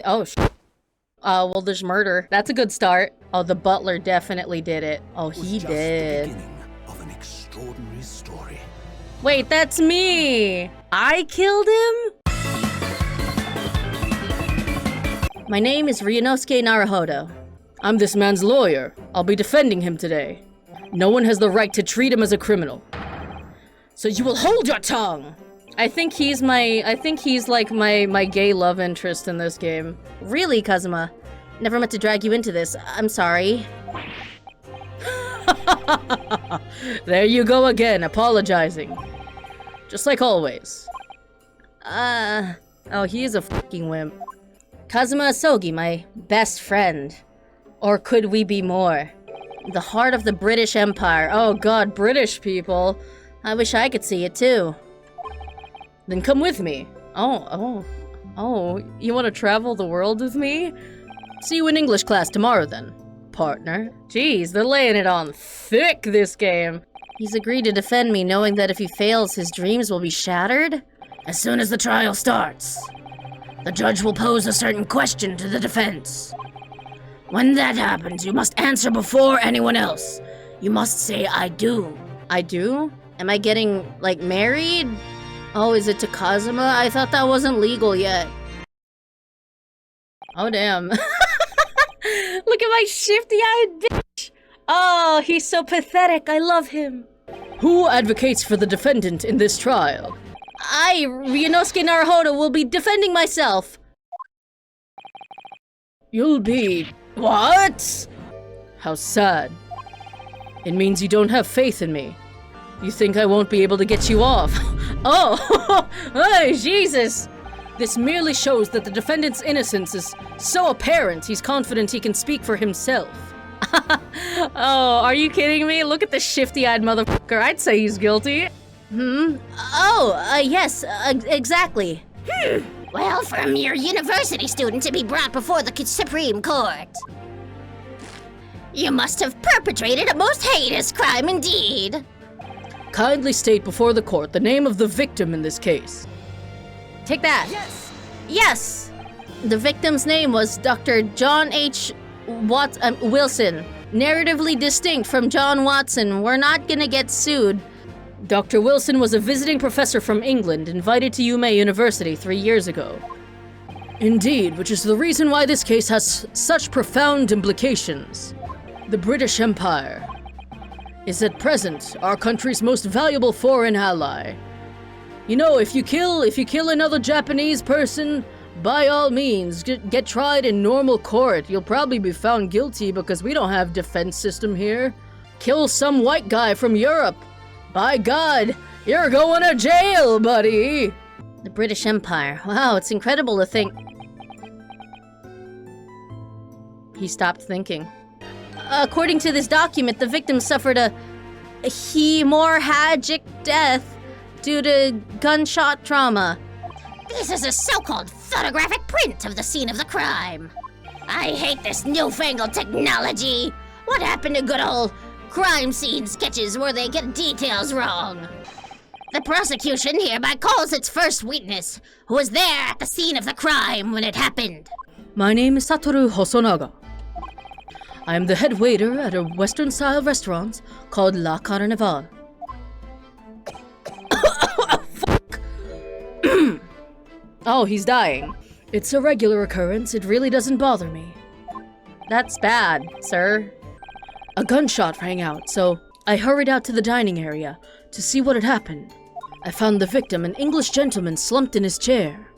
Oh, well, there's murder. That's a good start. Oh, the butler definitely did it. Oh, he did. The beginning of an extraordinary story. Wait, that's me! I killed him? My name is Ryunosuke Naruhodo. I'm this man's lawyer. I'll be defending him today. No one has the right to treat him as a criminal. So you will hold your tongue! I think he's like my gay love interest in this game. Really, Kazuma? Never meant to drag you into this. I'm sorry. There you go again, apologizing. Just like always. Oh, he is a fucking wimp. Kazuma Asogi, my best friend. Or could we be more? The heart of the British Empire. Oh god, British people. I wish I could see it too. Then come with me. Oh, you want to travel the world with me? See you in English class tomorrow then, partner. Jeez, they're laying it on thick this game. He's agreed to defend me knowing that if he fails, his dreams will be shattered? As soon as the trial starts, the judge will pose a certain question to the defense. When that happens, you must answer before anyone else. You must say, I do. I do? Am I getting, like, married? Oh, is it to Kazuma? I thought that wasn't legal yet. Oh, damn. Look at my shifty-eyed bitch! Oh, he's so pathetic. I love him. Who advocates for the defendant in this trial? I, Ryunosuke Naruhodo, will be defending myself. You'll be... What? How sad. It means you don't have faith in me. You think I won't be able to get you off? Oh! Oh, Jesus! This merely shows that the defendant's innocence is so apparent he's confident he can speak for himself. Oh, are you kidding me? Look at the shifty-eyed motherfucker. I'd say he's guilty. Yes, exactly. Well, for a mere university student to be brought before the Supreme Court, you must have perpetrated a most heinous crime indeed. Kindly state before the court the name of the victim in this case. Take that. Yes. Yes! The victim's name was Dr. John H. Wilson. Narratively distinct from John Watson. We're not gonna get sued. Dr. Wilson was a visiting professor from England, invited to Yume University 3 years ago. Indeed, which is the reason why this case has such profound implications. The British Empire is at present our country's most valuable foreign ally. You know, if you kill another Japanese person, by all means, get tried in normal court. You'll probably be found guilty because we don't have defense system here. Kill some white guy from Europe. By God, you're going to jail, buddy! The British Empire. Wow, it's incredible to think. He stopped thinking. According to this document, the victim suffered a hemorrhagic death due to gunshot trauma. This is a so-called photographic print of the scene of the crime. I hate this newfangled technology. What happened to good old crime scene sketches where they get details wrong? The prosecution hereby calls its first witness, who was there at the scene of the crime when it happened. My name is Satoru Hosonaga. I am the head waiter at a Western-style restaurant called La Carnival. Fuck. Oh, he's dying. It's a regular occurrence. It really doesn't bother me. That's bad, sir. A gunshot rang out, so I hurried out to the dining area to see what had happened. I found the victim, an English gentleman, slumped in his chair.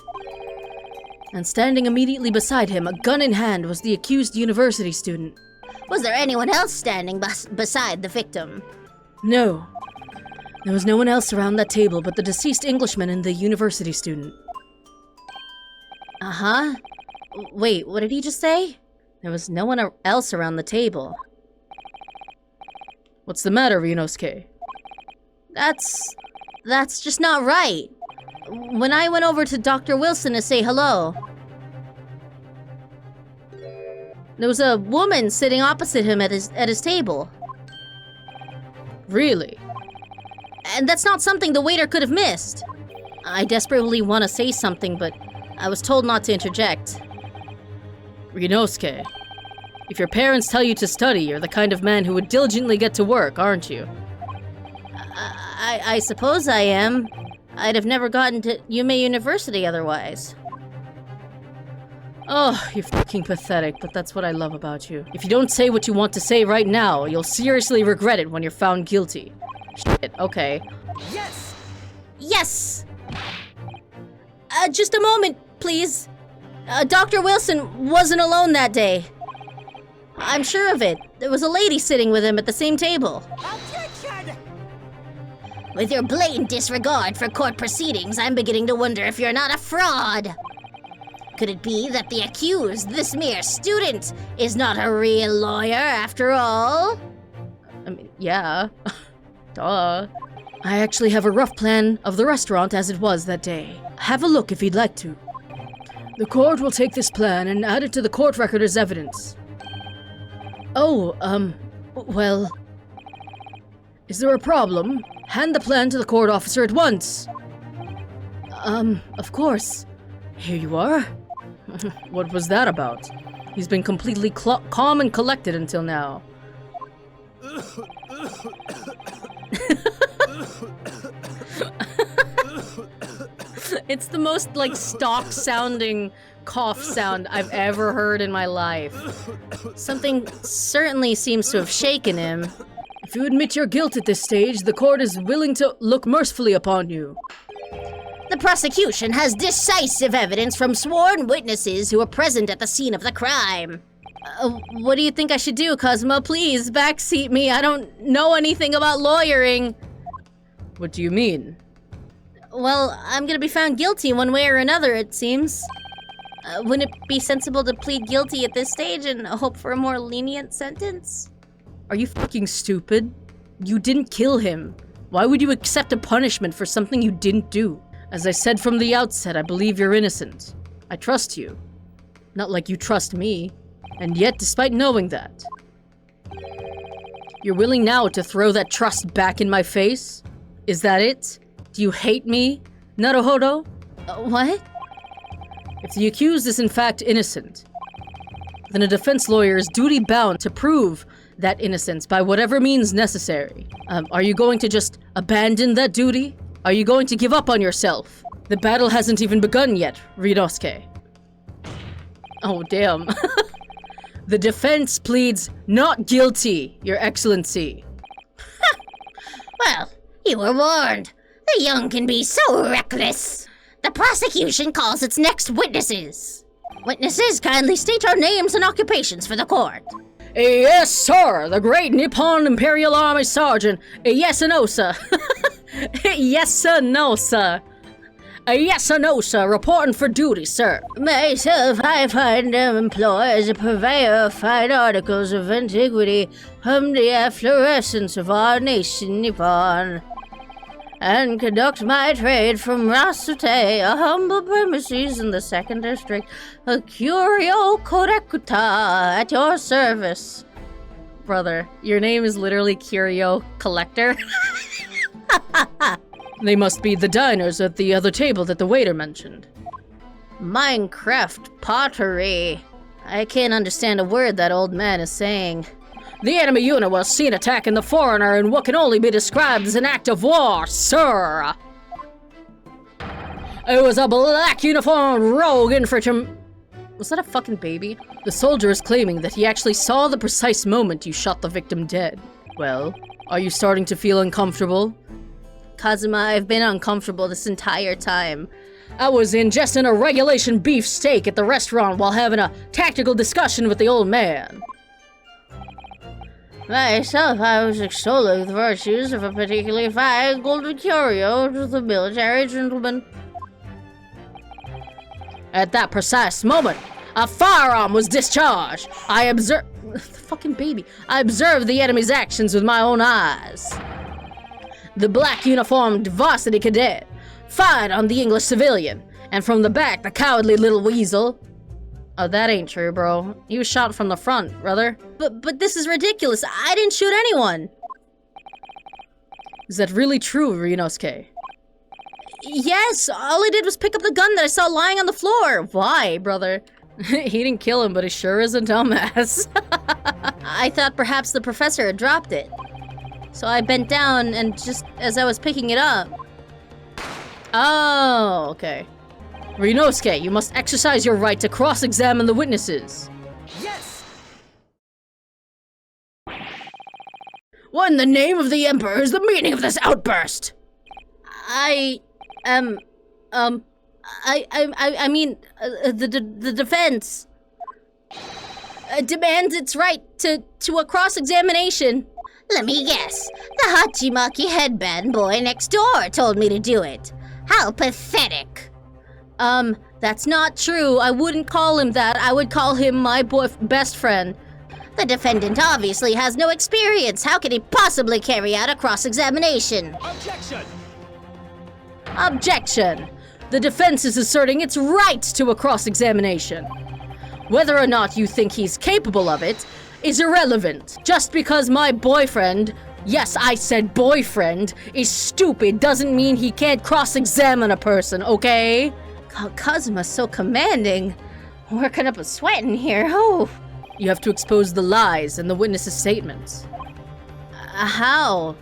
And standing immediately beside him, a gun in hand, was the accused university student. Was there anyone else standing beside the victim? No. There was no one else around that table but the deceased Englishman and the university student. Uh-huh. Wait, what did he just say? There was no one else around the table. What's the matter, Ryunosuke? That's just not right. When I went over to Dr. Wilson to say hello, there was a woman sitting opposite him at his table. Really? And that's not something the waiter could have missed. I desperately want to say something, but I was told not to interject. Ryunosuke, if your parents tell you to study, you're the kind of man who would diligently get to work, aren't you? I suppose I am. I'd have never gotten to Yume University otherwise. Oh, you're fucking pathetic, but that's what I love about you. If you don't say what you want to say right now, you'll seriously regret it when you're found guilty. Shit, okay. Yes! Yes! Just a moment, please. Dr. Wilson wasn't alone that day. I'm sure of it. There was a lady sitting with him at the same table. Objection! With your blatant disregard for court proceedings, I'm beginning to wonder if you're not a fraud. Could it be that the accused, this mere student, is not a real lawyer after all? I mean, yeah. Duh. I actually have a rough plan of the restaurant as it was that day. Have a look if you'd like to. The court will take this plan and add it to the court record as evidence. Oh, well... Is there a problem? Hand the plan to the court officer at once. Of course. Here you are. What was that about? He's been completely calm and collected until now. It's the most, like, stock-sounding cough sound I've ever heard in my life. Something certainly seems to have shaken him. If you admit your guilt at this stage, the court is willing to look mercifully upon you. The prosecution has decisive evidence from sworn witnesses who were present at the scene of the crime. What do you think I should do, Cosmo? Please, backseat me. I don't know anything about lawyering. What do you mean? Well, I'm gonna be found guilty one way or another, it seems. Wouldn't it be sensible to plead guilty at this stage and hope for a more lenient sentence? Are you fucking stupid? You didn't kill him. Why would you accept a punishment for something you didn't do? As I said from the outset, I believe you're innocent. I trust you. Not like you trust me. And yet, despite knowing that, you're willing now to throw that trust back in my face? Is that it? Do you hate me, Naruhodo? What? If the accused is in fact innocent, then a defense lawyer is duty-bound to prove that innocence by whatever means necessary. Are you going to just abandon that duty? Are you going to give up on yourself? The battle hasn't even begun yet, Ryunosuke. Oh, damn. The defense pleads not guilty, Your Excellency. Well, you were warned. The young can be so reckless. The prosecution calls its next witnesses. Witnesses, kindly state your names and occupations for the court. Yes, sir. The great Nippon Imperial Army Sergeant. Yes or no, sir? Yes or no, sir? Yes or no, sir? Reporting for duty, sir. Myself, I find employed as a purveyor of fine articles of antiquity from the efflorescence of our nation, Nippon, and conduct my trade from Rasute, a humble premises in the 2nd District, a curio correcta at your service. Brother, your name is literally Curio Collector. They must be the diners at the other table that the waiter mentioned. Minecraft pottery. I can't understand a word that old man is saying. The enemy unit was seen attacking the foreigner in what can only be described as an act of war, sir. It was a black uniformed rogue infantry. Was that a fucking baby? The soldier is claiming that he actually saw the precise moment you shot the victim dead. Well, are you starting to feel uncomfortable? Kazuma, I've been uncomfortable this entire time. I was ingesting a regulation beef steak at the restaurant while having a tactical discussion with the old man. Myself, I was extolling the virtues of a particularly fine golden curio to the military gentleman. At that precise moment, a firearm was discharged. I observed... fucking baby. I observed the enemy's actions with my own eyes. The black uniformed varsity cadet fired on the English civilian, and from the back, the cowardly little weasel... Oh, that ain't true, bro. He was shot from the front, brother. But this is ridiculous. I didn't shoot anyone. Is that really true, Ryunosuke? Yes, all I did was pick up the gun that I saw lying on the floor. Why, brother? He didn't kill him, but he sure is a dumbass. I thought perhaps the professor had dropped it. So I bent down and just as I was picking it up. Oh, okay. Ryunosuke, you must exercise your right to cross-examine the witnesses. Yes! What in the name of the Emperor is the meaning of this outburst? I mean, the defense demands its right to a cross-examination. Let me guess. The Hachimaki headband boy next door told me to do it. How pathetic. That's not true. I wouldn't call him that. I would call him my best friend. The defendant obviously has no experience. How could he possibly carry out a cross-examination? Objection! Objection! The defense is asserting its right to a cross-examination. Whether or not you think he's capable of it is irrelevant. Just because my boyfriend, yes, I said boyfriend, is stupid doesn't mean he can't cross-examine a person, okay? Kazuma's so commanding. Working up a sweat in here, oh. You have to expose the lies in the witnesses' statements. How?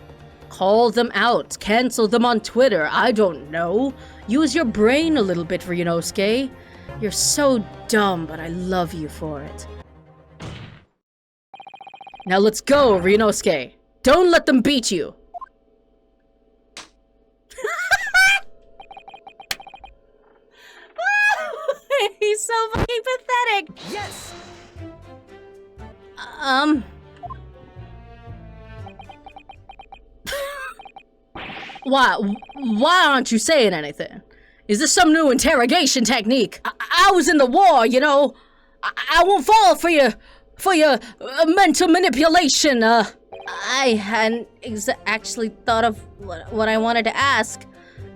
Call them out. Cancel them on Twitter. I don't know. Use your brain a little bit, Ryunosuke. You're so dumb, but I love you for it. Now let's go, Ryunosuke. Don't let them beat you. He's so fucking pathetic. Yes! Why aren't you saying anything? Is this some new interrogation technique? I was in the war, you know. I won't fall for your mental manipulation. I hadn't actually thought of what I wanted to ask.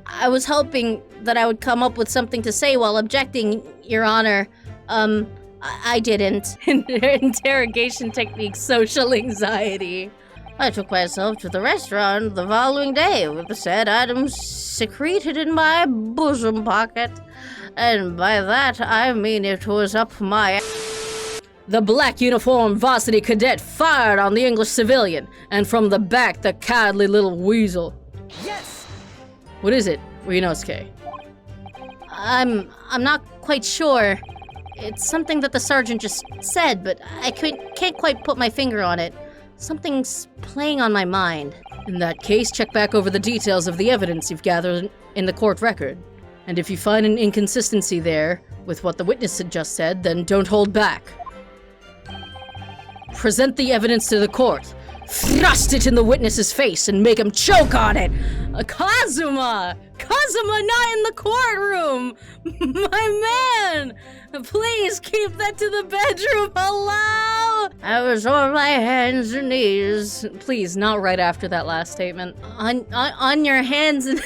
I was hoping that I would come up with something to say while objecting, Your Honor. I didn't. Interrogation technique, social anxiety. I took myself to the restaurant the following day with the said items secreted in my bosom pocket. And by that, I mean it was up my... The black uniformed varsity cadet fired on the English civilian, and from the back, the cowardly little weasel. Yes! What is it, Ryunosuke? I'm not quite sure. It's something that the sergeant just said, but I can't quite put my finger on it. Something's playing on my mind. In that case, check back over the details of the evidence you've gathered in the court record. And if you find an inconsistency there with what the witness had just said, then don't hold back. Present the evidence to the court. Thrust it in the witness's face and make him choke on it. Kazuma! Kazuma not in the courtroom! My man! Please keep that to the bedroom. Hello? I was on my hands and knees. Please, not right after that last statement. On your hands and...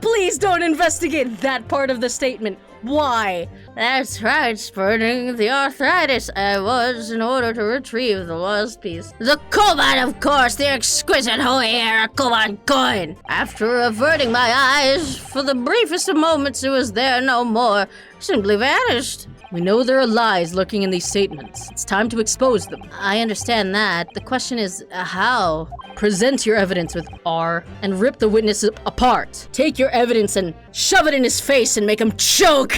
Please don't investigate that part of the statement. Why? That's right, spurning the arthritis I was in order to retrieve the lost piece. The Koban, of course, the exquisite Hoyer Koban coin. After averting my eyes, for the briefest of moments it was there no more, simply vanished. We know there are lies lurking in these statements. It's time to expose them. I understand that. The question is, how? Present your evidence with R and rip the witness apart. Take your evidence and shove it in his face and make him choke.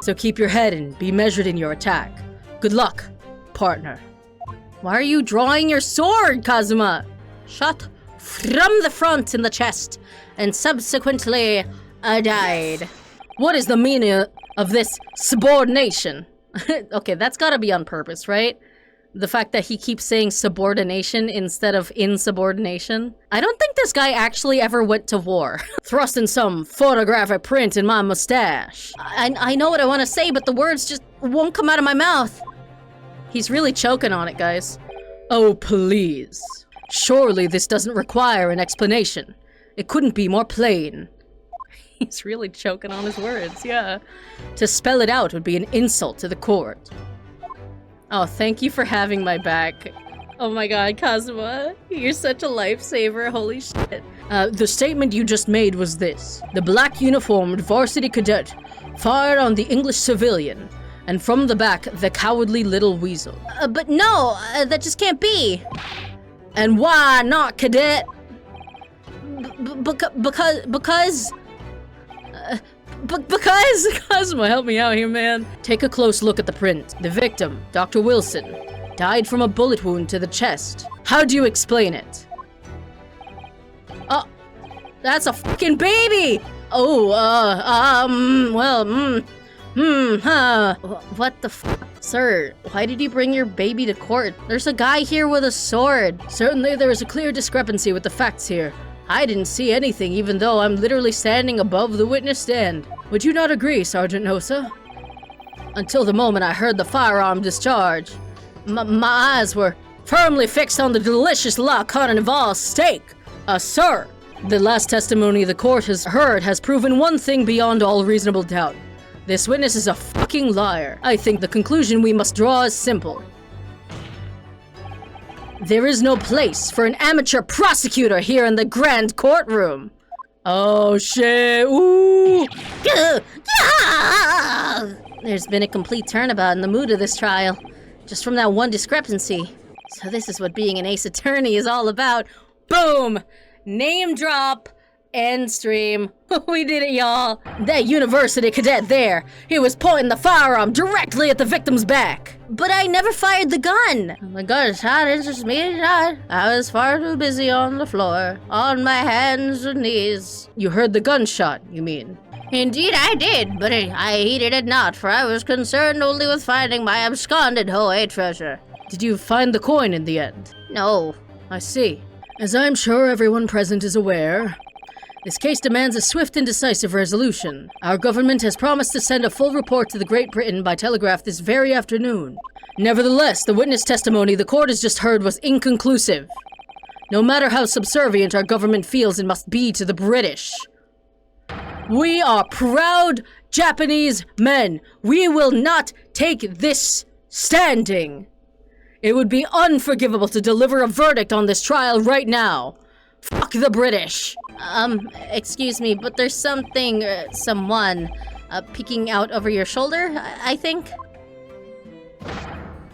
So keep your head and be measured in your attack. Good luck, partner. Why are you drawing your sword, Kazuma? Shot from the front in the chest and subsequently died. What is the meaning of this subordination? Okay, that's gotta be on purpose, right? The fact that he keeps saying subordination instead of insubordination. I don't think this guy actually ever went to war. Thrusting some photographic print in my mustache. I know what I want to say, but the words just won't come out of my mouth. He's really choking on it, guys. Oh, please. Surely this doesn't require an explanation. It couldn't be more plain. He's really choking on his words, yeah. To spell it out would be an insult to the court. Oh, thank you for having my back. Oh my god, Kazuma. You're such a lifesaver, holy shit. The statement you just made was this. The black uniformed varsity cadet fired on the English civilian, and from the back, the cowardly little weasel. But no, that just can't be. And why not, cadet? Because... Cosmo, help me out here, man. Take a close look at the print. The victim, Dr. Wilson, died from a bullet wound to the chest. How do you explain it? That's a fucking baby! What the f? Sir, why did you bring your baby to court? There's a guy here with a sword. Certainly there is a clear discrepancy with the facts here. I didn't see anything, even though I'm literally standing above the witness stand. Would you not agree, Sergeant Nosa? Until the moment I heard the firearm discharge, my eyes were firmly fixed on the delicious La Carnival steak. Sir, the last testimony the court has heard has proven one thing beyond all reasonable doubt. This witness is a fucking liar. I think the conclusion we must draw is simple. There is no place for an amateur prosecutor here in the grand courtroom. Oh shit, ooh! There's been a complete turnabout in the mood of this trial, just from that one discrepancy. So this is what being an ace attorney is all about. Boom! Name drop, end stream. We did it, y'all. That university cadet there, he was pointing the firearm directly at the victim's back. But I never fired the gun. The gunshot is just me. I was far too busy on the floor, on my hands and knees. You heard the gunshot, you mean? Indeed I did, but I heeded it not, for I was concerned only with finding my absconded Hoey treasure. Did you find the coin in the end? No. I see. As I'm sure everyone present is aware, this case demands a swift and decisive resolution. Our government has promised to send a full report to the Great Britain by telegraph this very afternoon. Nevertheless, the witness testimony the court has just heard was inconclusive. No matter how subservient our government feels it must be to the British. We are proud Japanese men. We will not take this standing. It would be unforgivable to deliver a verdict on this trial right now. Fuck the British. Excuse me, but there's someone peeking out over your shoulder, I think?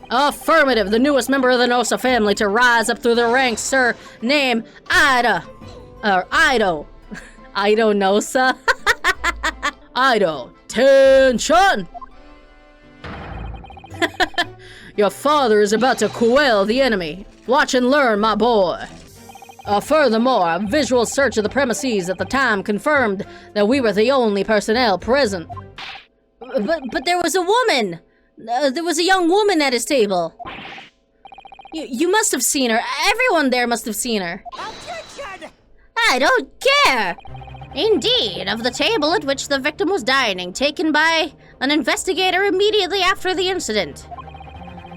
Affirmative, the newest member of the Nosa family to rise up through the ranks, sir. Name, Ido Nosa. Ido, tension! Your father is about to quell the enemy. Watch and learn, my boy. Furthermore, a visual search of the premises at the time confirmed that we were the only personnel present. But there was a woman! There was a young woman at his table. You must have seen her. Everyone there must have seen her. Objection! I don't care! Indeed, of the table at which the victim was dining, taken by an investigator immediately after the incident.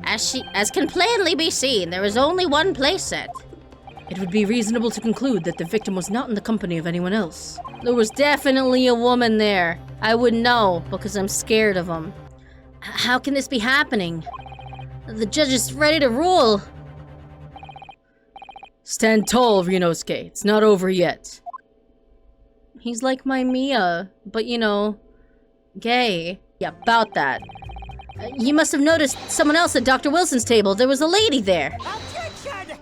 As can plainly be seen, there is only one place set. It would be reasonable to conclude that the victim was not in the company of anyone else. There was definitely a woman there. I would know, because I'm scared of them. How can this be happening? The judge is ready to rule. Stand tall, Ryunosuke. It's not over yet. He's like my Mia, but you know, gay. Yeah, about that. You must have noticed someone else at Dr. Wilson's table. There was a lady there. Objection!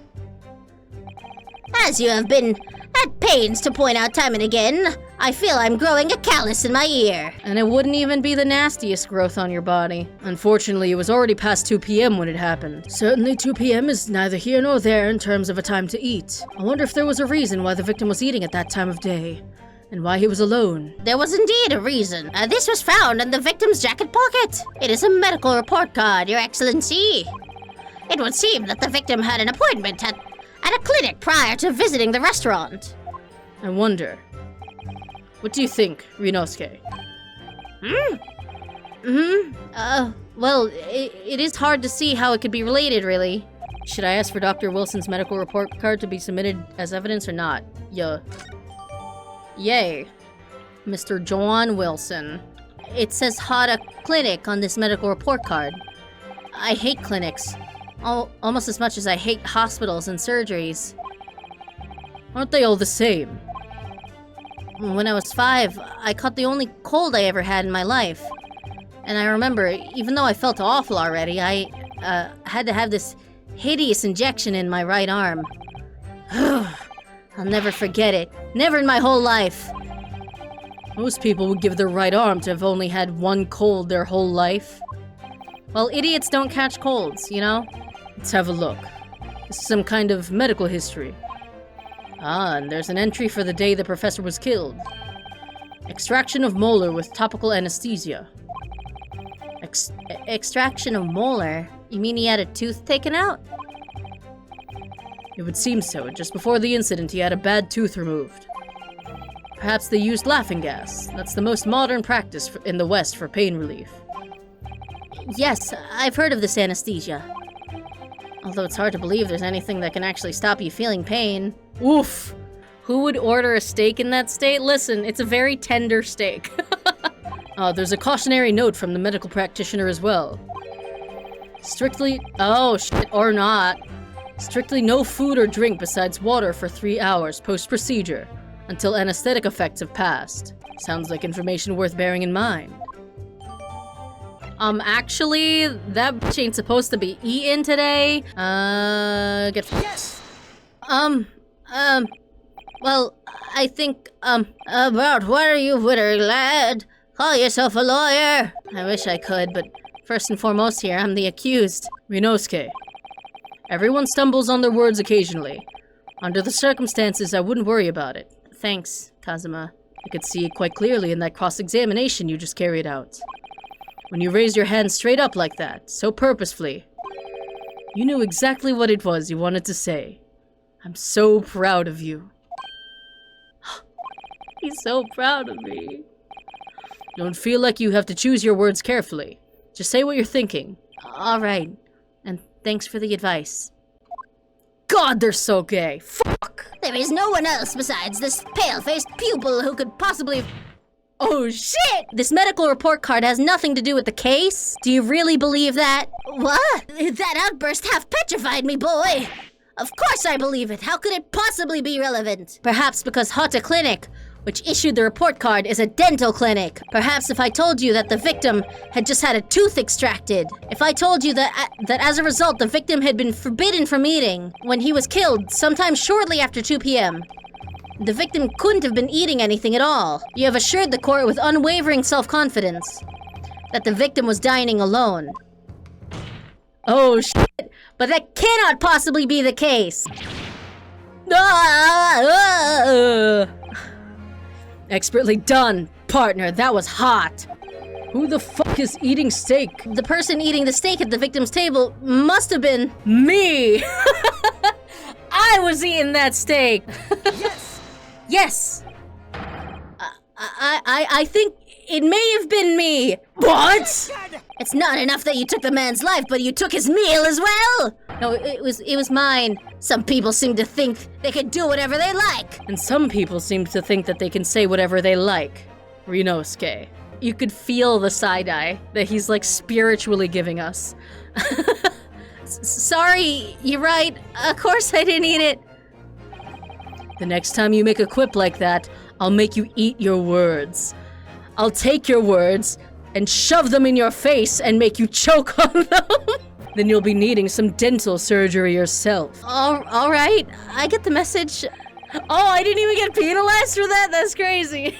As you have been at pains to point out time and again, I feel I'm growing a callus in my ear. And it wouldn't even be the nastiest growth on your body. Unfortunately, it was already past 2 p.m. when it happened. Certainly 2 p.m. is neither here nor there in terms of a time to eat. I wonder if there was a reason why the victim was eating at that time of day. And why he was alone. There was indeed a reason. This was found in the victim's jacket pocket. It is a medical report card, Your Excellency. It would seem that the victim had an appointment at a clinic prior to visiting the restaurant. I wonder. What do you think, Ryunosuke? Well, it is hard to see how it could be related, really. Should I ask for Dr. Wilson's medical report card to be submitted as evidence or not? Yeah. Yay. Mr. John Wilson. It says Hada Clinic on this medical report card. I hate clinics. Almost as much as I hate hospitals and surgeries. Aren't they all the same? When I was 5, I caught the only cold I ever had in my life. And I remember, even though I felt awful already, I had to have this hideous injection in my right arm. I'll never forget it. Never in my whole life. Most people would give their right arm to have only had one cold their whole life. Well, idiots don't catch colds, you know? Let's have a look. This is some kind of medical history. Ah, and there's an entry for the day the professor was killed. Extraction of molar with topical anesthesia. Extraction of molar? You mean he had a tooth taken out? It would seem so. Just before the incident, he had a bad tooth removed. Perhaps they used laughing gas. That's the most modern practice in the West for pain relief. Yes, I've heard of this anesthesia. Although it's hard to believe there's anything that can actually stop you feeling pain. Oof! Who would order a steak in that state? Listen, it's a very tender steak. There's a cautionary note from the medical practitioner as well. Strictly... Oh, shit, or not. Strictly no food or drink besides water for 3 hours post-procedure, until anesthetic effects have passed. Sounds like information worth bearing in mind. Actually, that bitch ain't supposed to be eaten today. Yes! Well, I think, about what are you, witter lad? Call yourself a lawyer. I wish I could, but first and foremost here, I'm the accused. Ryunosuke. Everyone stumbles on their words occasionally. Under the circumstances, I wouldn't worry about it. Thanks, Kazuma. I could see it quite clearly in that cross-examination you just carried out. When you raised your hand straight up like that, so purposefully, you knew exactly what it was you wanted to say. I'm so proud of you. He's so proud of me. Don't feel like you have to choose your words carefully. Just say what you're thinking. All right. And thanks for the advice. God, they're so gay. Fuck. There is no one else besides this pale-faced pupil who could possibly... Oh shit! This medical report card has nothing to do with the case? Do you really believe that? What? That outburst half petrified me, boy. Of course I believe it. How could it possibly be relevant? Perhaps because Hotta Clinic, which issued the report card, is a dental clinic. Perhaps if I told you that the victim had just had a tooth extracted. If I told you that as a result the victim had been forbidden from eating when he was killed sometime shortly after 2 p.m. The victim couldn't have been eating anything at all. You have assured the court with unwavering self-confidence that the victim was dining alone. Oh shit, but that cannot possibly be the case. Expertly done, partner. That was hot. Who the fuck is eating steak? The person eating the steak at the victim's table must have been me. I was eating that steak. Yes! Yes. I think it may have been me. What? It's not enough that you took the man's life, but you took his meal as well. No, it was mine. Some people seem to think they can do whatever they like. And some people seem to think that they can say whatever they like. Ryunosuke. You could feel the side-eye that he's like spiritually giving us. Sorry, you're right. Of course I didn't eat it. The next time you make a quip like that, I'll make you eat your words. I'll take your words and shove them in your face and make you choke on them. Then you'll be needing some dental surgery yourself. All right, I get the message. Oh, I didn't even get penalized for that? That's crazy.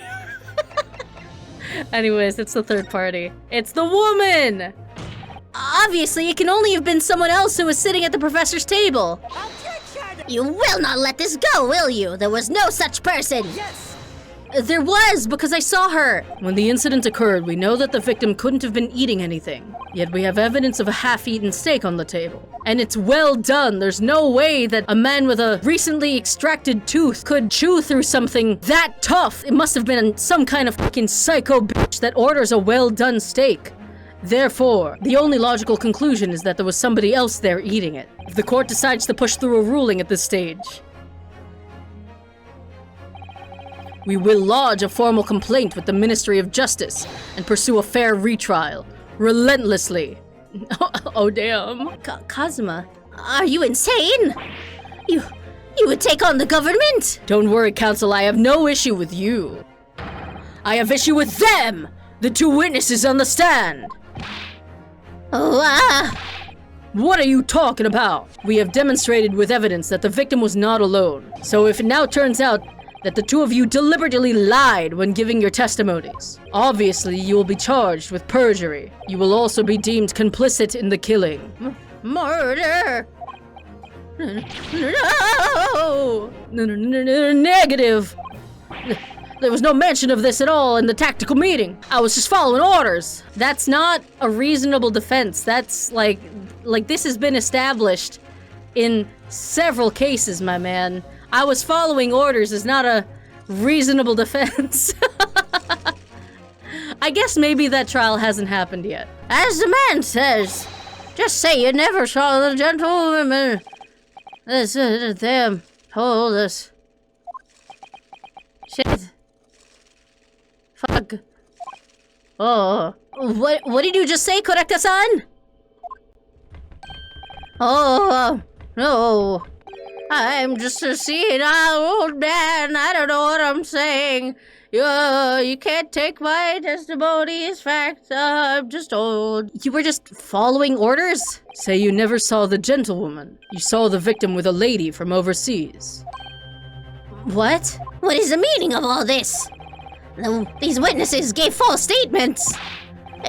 Anyways, it's the third party. It's the woman! Obviously, it can only have been someone else who was sitting at the professor's table. You will not let this go, will you? There was no such person. Yes! There was, because I saw her. When the incident occurred, we know that the victim couldn't have been eating anything. Yet we have evidence of a half-eaten steak on the table. And it's well done. There's no way that a man with a recently extracted tooth could chew through something that tough. It must have been some kind of fucking psycho bitch that orders a well-done steak. Therefore, the only logical conclusion is that there was somebody else there eating it. If the court decides to push through a ruling at this stage, we will lodge a formal complaint with the Ministry of Justice and pursue a fair retrial, relentlessly. Oh damn. Kazuma, are you insane? You would take on the government? Don't worry, Counsel, I have no issue with you. I have issue with them! The two witnesses on the stand! Oh, What are you talking about? We have demonstrated with evidence that the victim was not alone. So if it now turns out that the two of you deliberately lied when giving your testimonies, obviously you will be charged with perjury. You will also be deemed complicit in the killing. murder! No! Negative! There was no mention of this at all in the tactical meeting. I was just following orders. That's not a reasonable defense. That's like this has been established in several cases, my man. I was following orders is not a reasonable defense. I guess maybe that trial hasn't happened yet. As the man says, just say you never saw the gentlewoman. Them told us. Shit. Fuck. Oh. What did you just say, Korekta-san? Oh, no. I'm just a senile old man. I don't know what I'm saying. You can't take my testimony as fact. I'm just old. You were just following orders? Say you never saw the gentlewoman. You saw the victim with a lady from overseas. What? What is the meaning of all this? These witnesses gave false statements.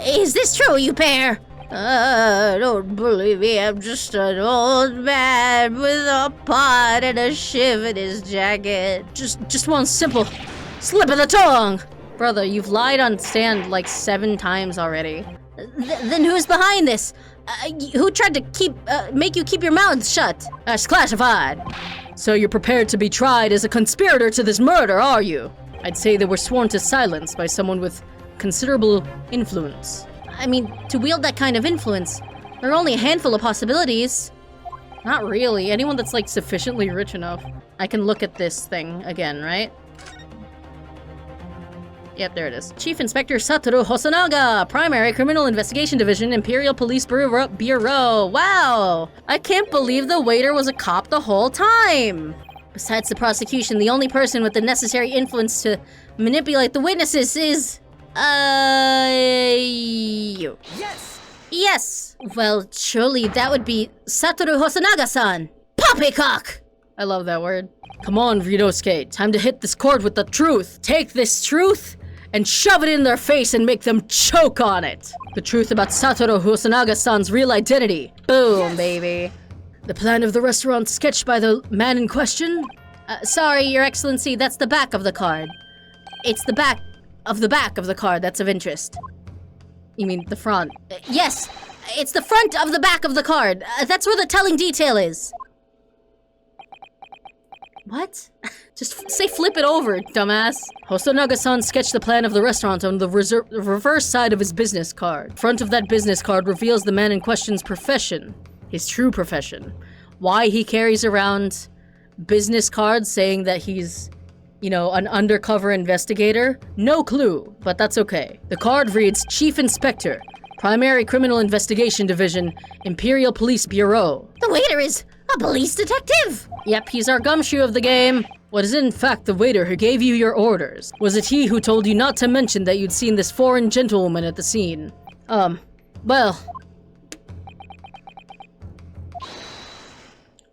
Is this true, you pair? Don't believe me. I'm just an old man with a pot and a shiv in his jacket. Just one simple slip of the tongue. Brother, you've lied on stand like 7 times already. Then who's behind this? Who tried to make you keep your mouth shut? That's classified. So you're prepared to be tried as a conspirator to this murder, are you? I'd say they were sworn to silence by someone with considerable influence. I mean, to wield that kind of influence, there are only a handful of possibilities. Not really. Anyone that's like sufficiently rich enough. I can look at this thing again, right? Yep, there it is. Chief Inspector Satoru Hosonaga, Primary Criminal Investigation Division, Imperial Police Bureau. Wow! I can't believe the waiter was a cop the whole time! Besides the prosecution, the only person with the necessary influence to manipulate the witnesses is... you. Yes! Well, surely that would be Satoru Hosonaga-san! Poppycock! I love that word. Come on, Ryunosuke. Time to hit this court with the truth. Take this truth and shove it in their face and make them choke on it. The truth about Satoru Hosonaga-san's real identity. Boom, baby. The plan of the restaurant sketched by the man in question? Sorry, Your Excellency, that's the back of the card. It's the back of the card that's of interest. You mean the front? Yes, it's the front of the back of the card. That's where the telling detail is. What? Just say flip it over, dumbass. Hosonaga-san sketched the plan of the restaurant on the reverse side of his business card. Front of that business card reveals the man in question's profession. His true profession. Why he carries around business cards saying that he's, you know, an undercover investigator? No clue, but that's okay. The card reads Chief Inspector, Primary Criminal Investigation Division, Imperial Police Bureau. The waiter is a police detective! Yep, he's our gumshoe of the game. What is in fact the waiter who gave you your orders? Was it he who told you not to mention that you'd seen this foreign gentlewoman at the scene? Well...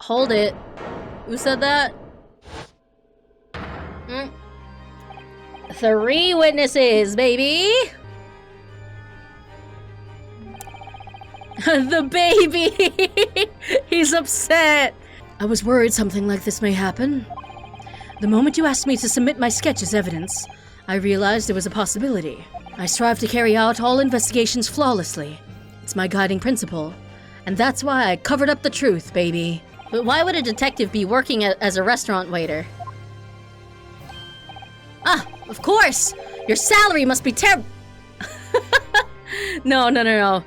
Hold it. Who said that? 3 witnesses, baby! The baby! He's upset! I was worried something like this may happen. The moment you asked me to submit my sketch as evidence, I realized it was a possibility. I strive to carry out all investigations flawlessly. It's my guiding principle. And that's why I covered up the truth, baby. But why would a detective be working as a restaurant waiter? Ah, of course! Your salary must be No.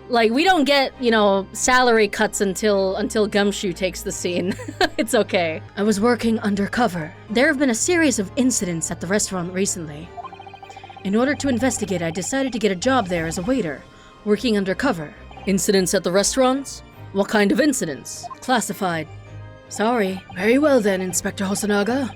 Like, we don't get, you know, salary cuts until Gumshoe takes the scene. It's okay. I was working undercover. There have been a series of incidents at the restaurant recently. In order to investigate, I decided to get a job there as a waiter, working undercover. Incidents at the restaurants? What kind of incidents? Classified. Sorry. Very well then, Inspector Hosonaga.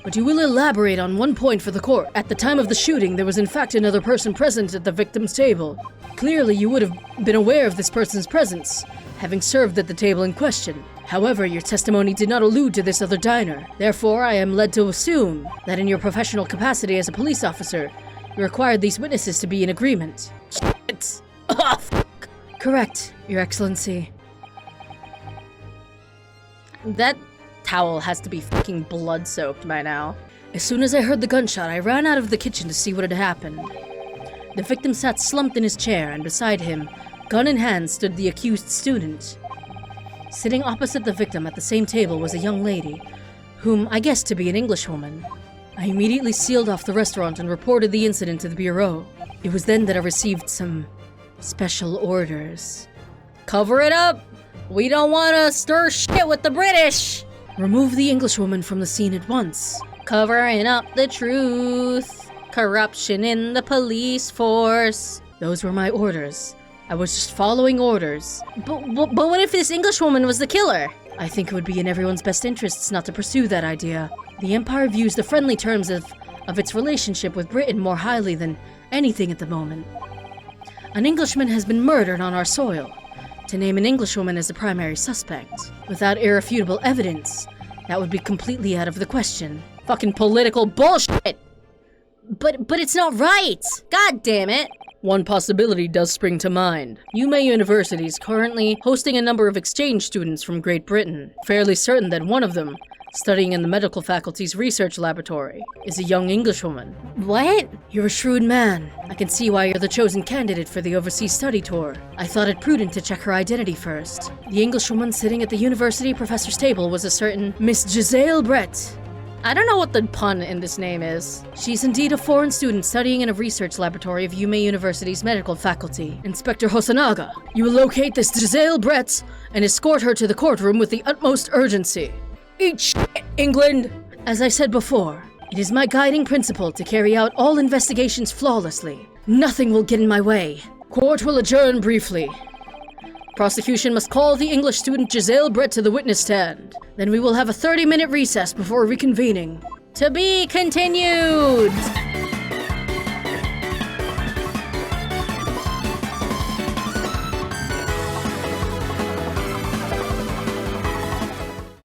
But you will elaborate on one point for the court. At the time of the shooting, there was in fact another person present at the victim's table. Clearly, you would have been aware of this person's presence, having served at the table in question. However, your testimony did not allude to this other diner. Therefore, I am led to assume that in your professional capacity as a police officer, you required these witnesses to be in agreement. Shit. Oh, fuck. Correct, Your Excellency. That towel has to be fucking blood-soaked by now. As soon as I heard the gunshot, I ran out of the kitchen to see what had happened. The victim sat slumped in his chair, and beside him, gun in hand, stood the accused student. Sitting opposite the victim at the same table was a young lady, whom I guessed to be an Englishwoman. I immediately sealed off the restaurant and reported the incident to the bureau. It was then that I received some special orders. Cover it up! We don't want to stir shit with the British! Remove the Englishwoman from the scene at once. Covering up the truth. Corruption in the police force. Those were my orders. I was just following orders. But what if this Englishwoman was the killer? I think it would be in everyone's best interests not to pursue that idea. The Empire views the friendly terms of its relationship with Britain more highly than anything at the moment. An Englishman has been murdered on our soil. To name an Englishwoman as the primary suspect, without irrefutable evidence, that would be completely out of the question. Fucking political bullshit! But it's not right! God damn it! One possibility does spring to mind. Yumei University is currently hosting a number of exchange students from Great Britain. Fairly certain that one of them, studying in the medical faculty's research laboratory, is a young Englishwoman. What? You're a shrewd man. I can see why you're the chosen candidate for the overseas study tour. I thought it prudent to check her identity first. The Englishwoman sitting at the university professor's table was a certain Miss Giselle Brett. I don't know what the pun in this name is. She's indeed a foreign student studying in a research laboratory of Yumei University's medical faculty. Inspector Hosonaga, you will locate this Giselle Brett and escort her to the courtroom with the utmost urgency. Eat shit, England! As I said before, it is my guiding principle to carry out all investigations flawlessly. Nothing will get in my way. Court will adjourn briefly. Prosecution must call the English student Giselle Brett to the witness stand. Then we will have a 30-minute recess before reconvening. To be continued!